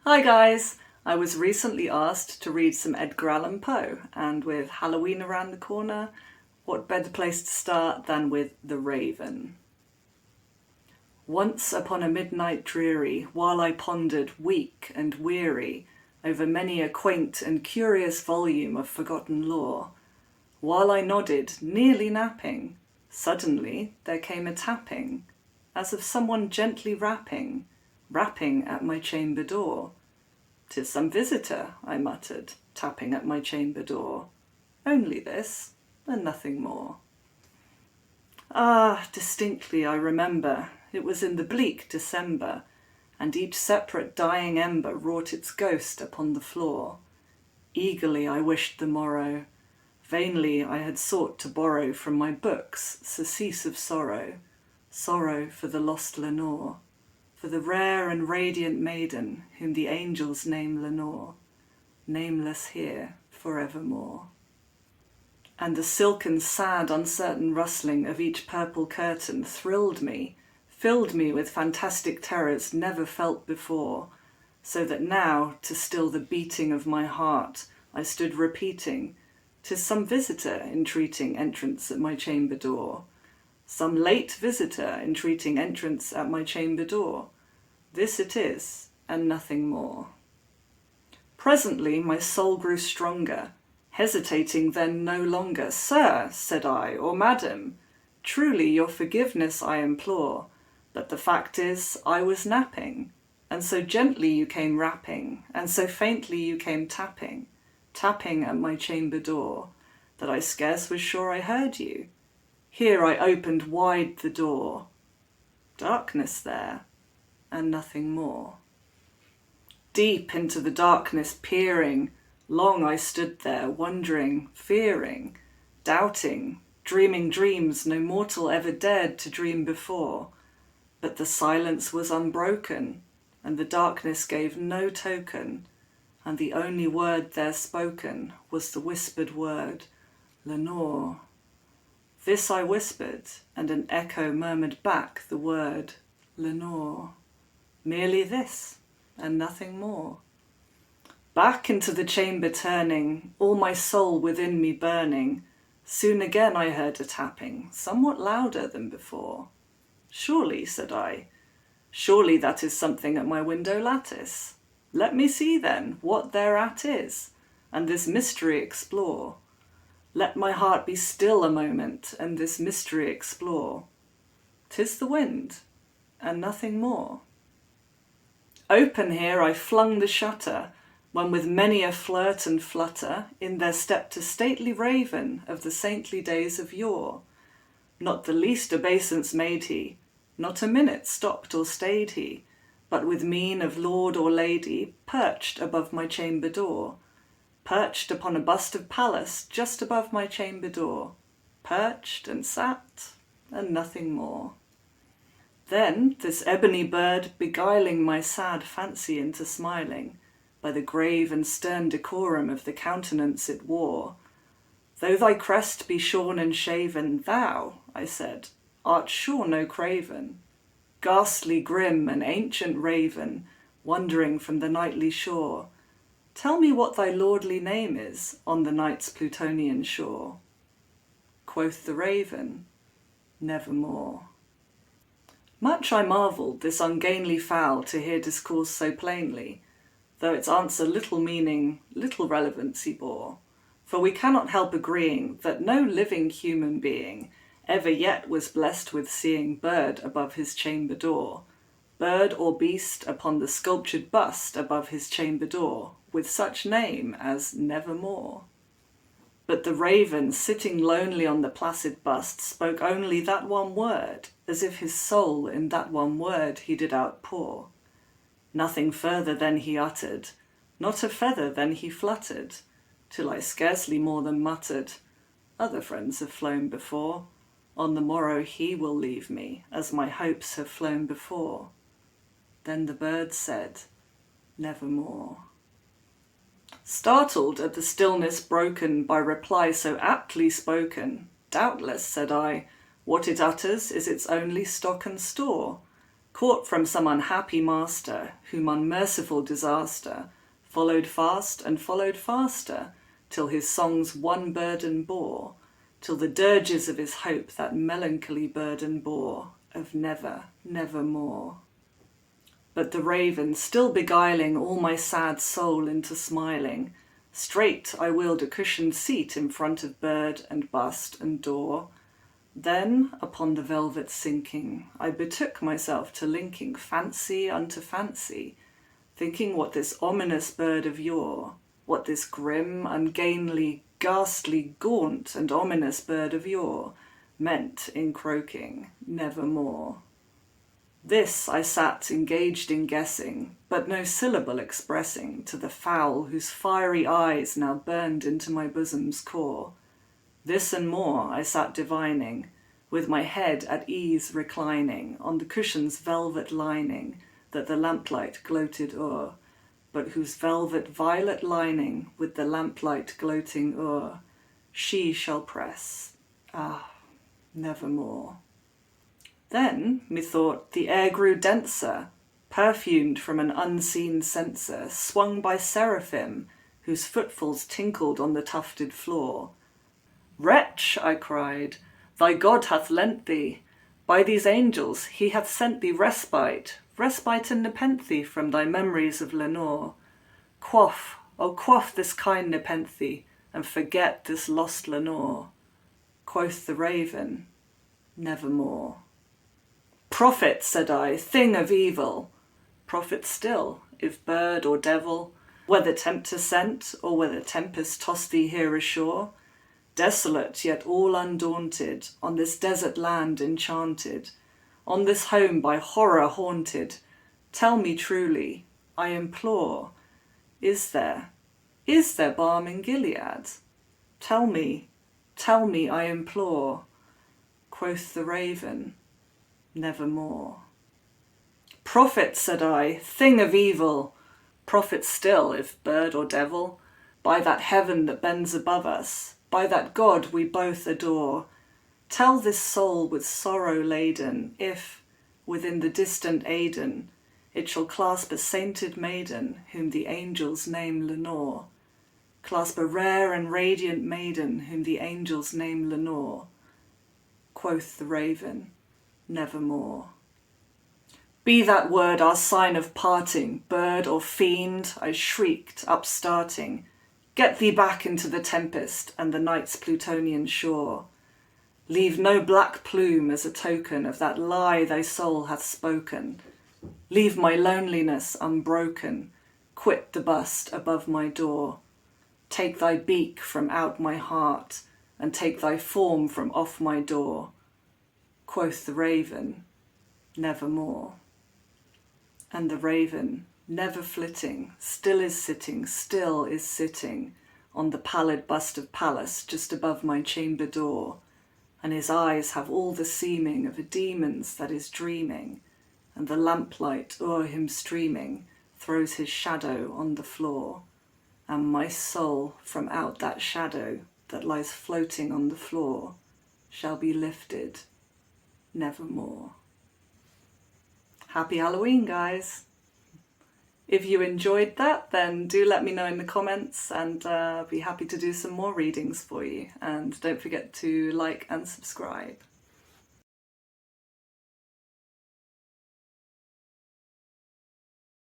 Hi guys! I was recently asked to read some Edgar Allan Poe, and with Halloween around the corner, what better place to start than with The Raven? Once upon a midnight dreary, while I pondered, weak and weary, over many a quaint and curious volume of forgotten lore, while I nodded, nearly napping, suddenly there came a tapping, as of someone gently rapping at my chamber door. "'Tis some visitor," I muttered, tapping at my chamber door. "Only this, and nothing more." Ah, distinctly I remember, it was in the bleak December, and each separate dying ember wrought its ghost upon the floor. Eagerly I wished the morrow. Vainly I had sought to borrow from my books surcease of sorrow, sorrow for the lost Lenore, for the rare and radiant maiden whom the angels name Lenore, nameless here forevermore. And the silken, sad, uncertain rustling of each purple curtain thrilled me, filled me with fantastic terrors never felt before, so that now, to still the beating of my heart, I stood repeating, "'Tis some visitor entreating entrance at my chamber door, some late visitor entreating entrance at my chamber door. This it is, and nothing more." Presently my soul grew stronger, hesitating then no longer. "Sir," said I, "or madam, truly your forgiveness I implore, but the fact is I was napping, and so gently you came rapping, and so faintly you came tapping at my chamber door, that I scarce was sure I heard you. Here I opened wide the door. Darkness there, and nothing more." Deep into the darkness peering, long I stood there, wondering, fearing, doubting, dreaming dreams no mortal ever dared to dream before. But the silence was unbroken, and the darkness gave no token, and the only word there spoken was the whispered word, "Lenore." This I whispered, and an echo murmured back the word, "Lenore." Merely this, and nothing more. Back into the chamber turning, all my soul within me burning, soon again I heard a tapping, somewhat louder than before. "Surely," said I, "surely that is something at my window lattice. Let me see then what thereat is, and this mystery explore. Let my heart be still a moment, and this mystery explore. 'Tis the wind, and nothing more." Open here I flung the shutter, when with many a flirt and flutter in there stepped a stately raven of the saintly days of yore. Not the least obeisance made he, not a minute stopped or stayed he, but with mien of lord or lady perched above my chamber door, perched upon a bust of Pallas just above my chamber door, perched and sat, and nothing more. Then this ebony bird, beguiling my sad fancy into smiling, by the grave and stern decorum of the countenance it wore, "Though thy crest be shorn and shaven, thou," I said, "art sure no craven, ghastly, grim, and ancient raven, wandering from the nightly shore. Tell me what thy lordly name is on the night's Plutonian shore." Quoth the raven, "Nevermore." Much I marvelled this ungainly fowl to hear discourse so plainly, though its answer little meaning, little relevancy bore, for we cannot help agreeing that no living human being ever yet was blessed with seeing bird above his chamber door, bird or beast upon the sculptured bust above his chamber door, with such name as Nevermore. But the raven, sitting lonely on the placid bust, spoke only that one word, as if his soul in that one word he did outpour. Nothing further then he uttered, not a feather then he fluttered, till I scarcely more than muttered, "Other friends have flown before, on the morrow he will leave me, as my hopes have flown before." Then the bird said, "Nevermore." Startled at the stillness broken by reply so aptly spoken, "Doubtless," said I, "what it utters is its only stock and store. caught from some unhappy master, whom unmerciful disaster followed fast and followed faster, till his songs one burden bore, till the dirges of his hope that melancholy burden bore, of never, never more. But the raven, still beguiling all my sad soul into smiling, straight I wheeled a cushioned seat in front of bird and bust and door. Then, upon the velvet sinking, I betook myself to linking fancy unto fancy, thinking what this ominous bird of yore, what this grim, ungainly, ghastly, gaunt and ominous bird of yore meant in croaking nevermore. This I sat engaged in guessing, but no syllable expressing to the fowl whose fiery eyes now burned into my bosom's core. This and more I sat divining, with my head at ease reclining on the cushion's velvet lining that the lamplight gloated o'er, but whose velvet violet lining with the lamplight gloating o'er she shall press, nevermore. Then, methought, the air grew denser, perfumed from an unseen censer, swung by seraphim, whose footfalls tinkled on the tufted floor. Wretch, I cried, thy God hath lent thee. By these angels he hath sent thee respite, respite and nepenthe from thy memories of Lenore. Quaff, oh quaff this kind nepenthe, and forget this lost Lenore. Quoth the raven, nevermore. Prophet, said I, thing of evil. Prophet still, if bird or devil, whether tempter sent, or whether tempest tossed thee here ashore, desolate yet all undaunted, on this desert land enchanted, on this home by horror haunted, tell me truly, I implore, is there balm in Gilead? Tell me, I implore. Quoth the raven, nevermore. Prophet, said I, thing of evil, prophet still, if bird or devil, by that heaven that bends above us, by that God we both adore, tell this soul with sorrow laden, if, within the distant Aidenn, it shall clasp a sainted maiden, whom the angels name Lenore, clasp a rare and radiant maiden, whom the angels name Lenore. Quoth the raven, nevermore. Be that word our sign of parting, bird or fiend, I shrieked, upstarting. Get thee back into the tempest and the night's Plutonian shore. Leave no black plume as a token of that lie thy soul hath spoken. Leave my loneliness unbroken. Quit the bust above my door. Take thy beak from out my heart, and take thy form from off my door. Quoth the raven, nevermore. And the raven, never flitting, still is sitting on the pallid bust of Pallas just above my chamber door, and his eyes have all the seeming of a demon's that is dreaming, and the lamplight o'er him streaming throws his shadow on the floor, and my soul from out that shadow that lies floating on the floor shall be lifted nevermore. Happy Halloween, guys! If you enjoyed that, then do let me know in the comments, and I'll be happy to do some more readings for you. And don't forget to like and subscribe.